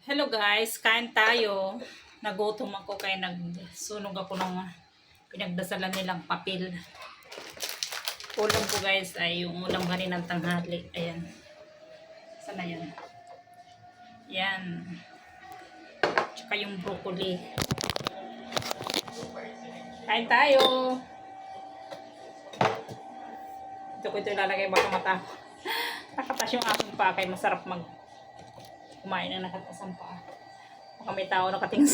Hello guys, kain tayo. Nagutom ako kaya nagsunog ako ng pinagdasalan nilang papel. Ulam ko guys ay yung ulam kaninang tanghali. Ayan. Sana yan? Yan. Tsaka yung broccoli. Kain tayo. Ito ilalagay baka mata. Nakatas yung aking pa kaya masarap kumain na nakatas ang paa. Baka may tao nakatingin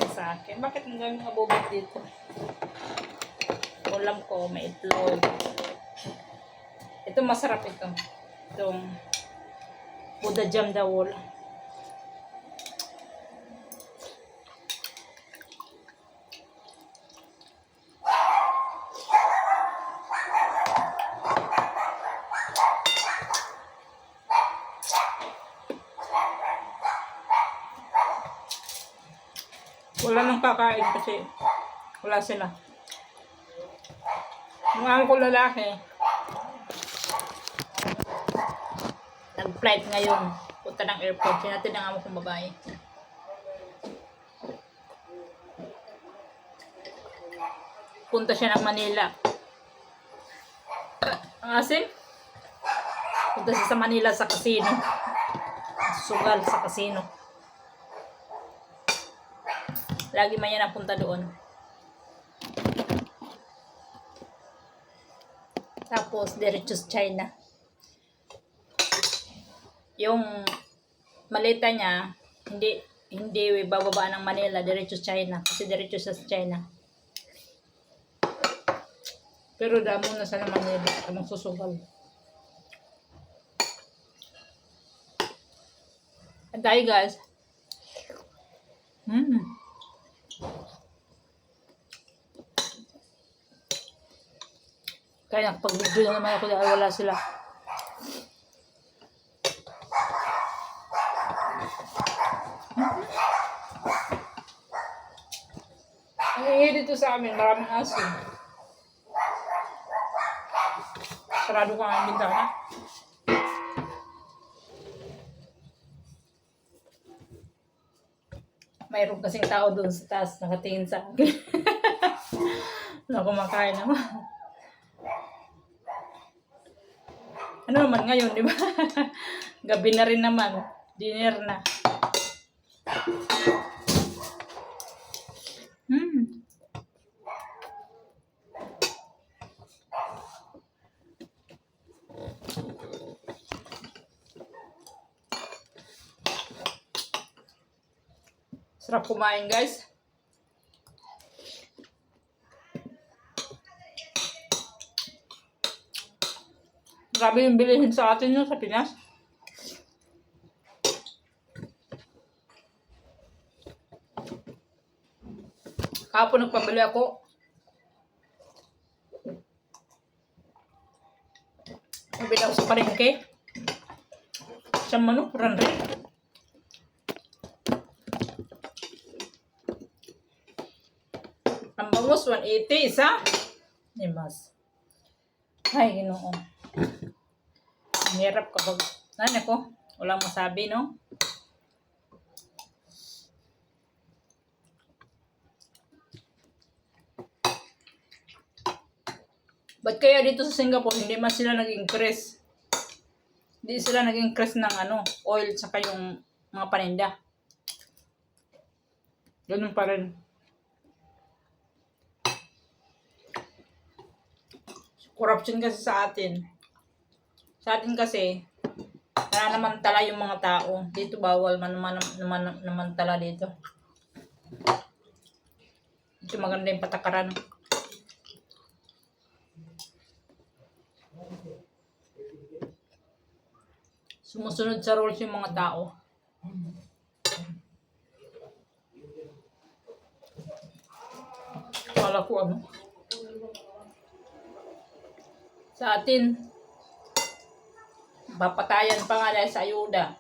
sa akin. Bakit ang gawin abubot dito? Ulam ko, may itlog. Ito masarap ito. Itong Buddha Jam Dawol. Wala nang kakain kasi wala sila. Mga ko lalaki nag-flight ngayon. Punta ng airport. Sinatid ng amo kong babae. Punta siya ng Manila. Ang asim? Punta siya sa Manila sa casino. Sugal sa casino. Lagi man yan napunta doon. Tapos, diretso sa China. Yung maleta niya, hindi bababa ng Manila, diretso sa China. Kasi diretso sa China. Pero damo na sa Manila, kamang susugal. Antay guys. Kaya nakapag-video na naman ako dahil wala sila. Ang ingay dito sa amin, maraming aso. Sarado ka ang bintana. Mayroon kasing tao doon sa taas nakatingin sa akin. Wala kumakain naman. Ano naman ngayon, di ba? Gabi na rin naman. Dinner na. Sarap kumain, guys. Grabe yung bilihin sa atin yun sa Pinas. Kahapon nagpabili ako. Nabili ako sa palengke. Isang manok, ranre. Ang bangus, 180, isa. Nimas. Ay, Ginoo. Ang hirap kapag, ko, walang masabi, no? Ba't kaya dito sa Singapore, hindi man sila nag-increase? Hindi sila nag-increase ng oil saka yung mga paninda. Ganun pa rin. Corruption kasi sa atin. Sa atin kasi, nanamantala yung mga tao. Dito bawal namantala dito. Dito maganda yung patakaran. Sumusunod sa rules yung mga tao. Wala ko sa atin, papatayan pa nga dahil sa ayuda.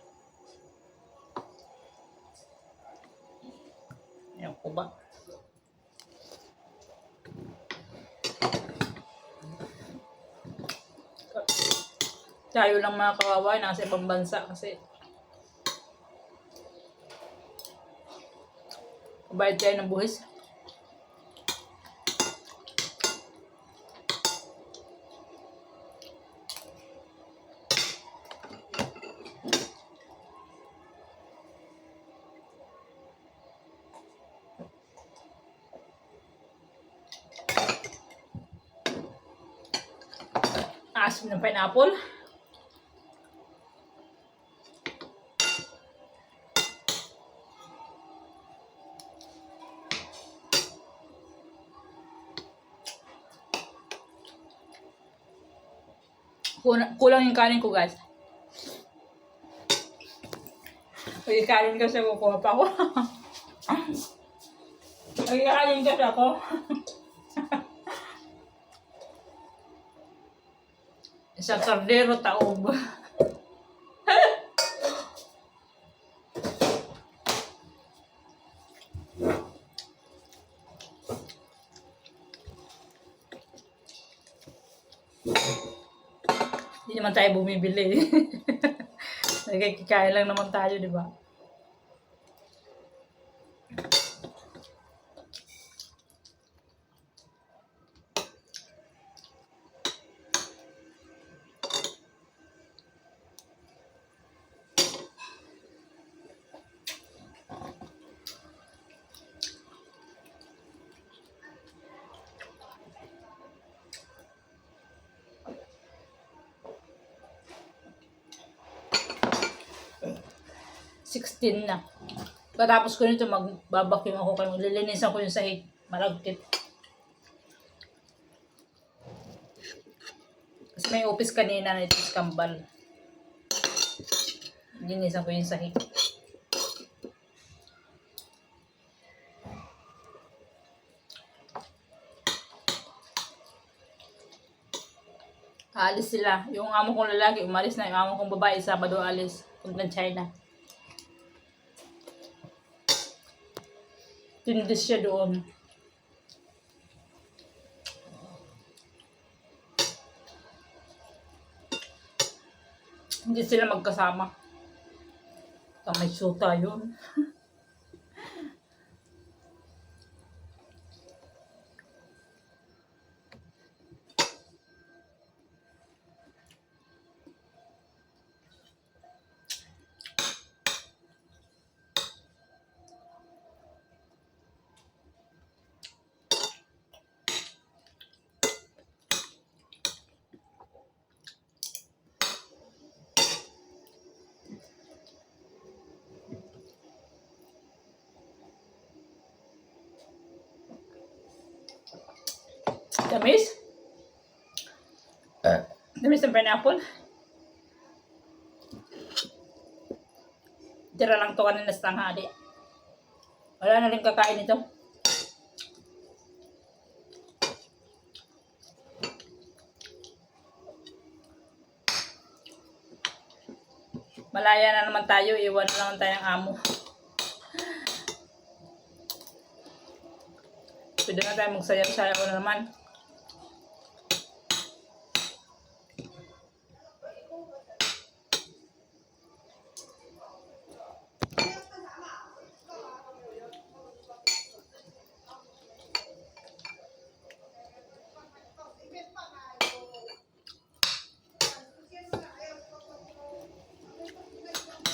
Ayan ko ba? Tayo lang mga kawawa, nasa ibang bansa kasi. Bayad tayo ng buhis. Asim ng pineapple. Kulang yung kanin ko, guys. May kanin kasi kukuha pa ako. May kanin kasi ako. Isang kardero taob. Hindi naman tayo bumibili. Nagkikikain lang naman tayo, di ba? $16 na. Katapos ko nito, magbabacuum ako kayo. Lilinisan ko yung sahig. Malagkit. Kasi may office kanina na ito sa kambal. Linisan ko yung sahig. Aalis sila. Yung amo kong lalaki, umalis na. Yung amo kong babae, Sabado alis. Punta ng China. Tindis siya doon. Hindi sila magkasama. May syuta yun. Tamis? Tamis ng pineapple? Tira lang to kanina sa tanghali. Wala na rin kakain ito. Malaya na naman tayo. Iwan na naman tayong amo. Pwede na tayo magsayaw-sayaw na naman.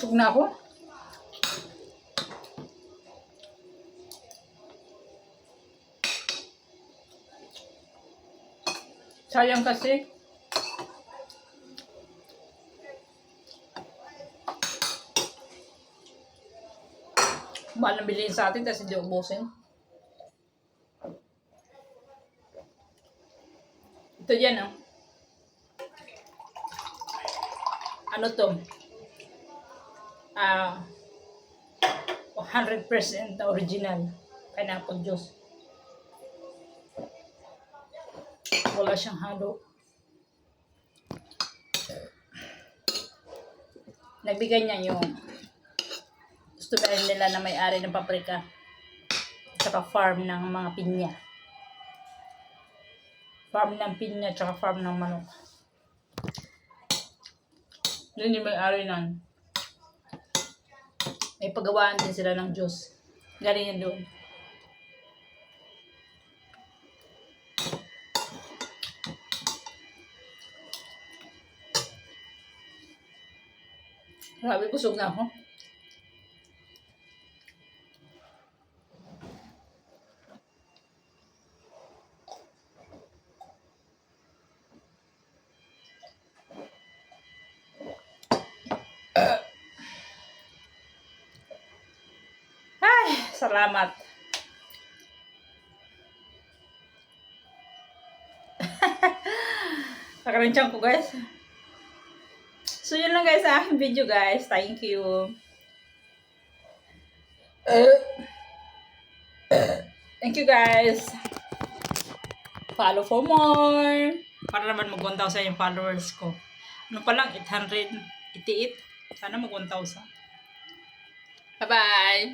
Tug na ako. Sayang kasi. Mahal na bilhin sa atin kasi hindi ubusin. Ito yan, oh. Ano to? 100% na original pineapple juice. Wala siyang halo. Nagbigay niya yung gusto ba nila na may-ari ng paprika saka farm ng mga pinya. Farm ng pinya tsaka farm ng manok. Yun yung may-ari nan. May paggawaan din sila ng Diyos. Galing yan doon. Grabe, busog na ako. Ay, salamat. Nakaransyan ko guys. So yun lang guys sa aking video guys. Thank you. Thank you guys. Follow for more. Para naman mag-1,000 yung followers ko. Ano pa lang, 888. Sana mag-1,000. Bye-bye.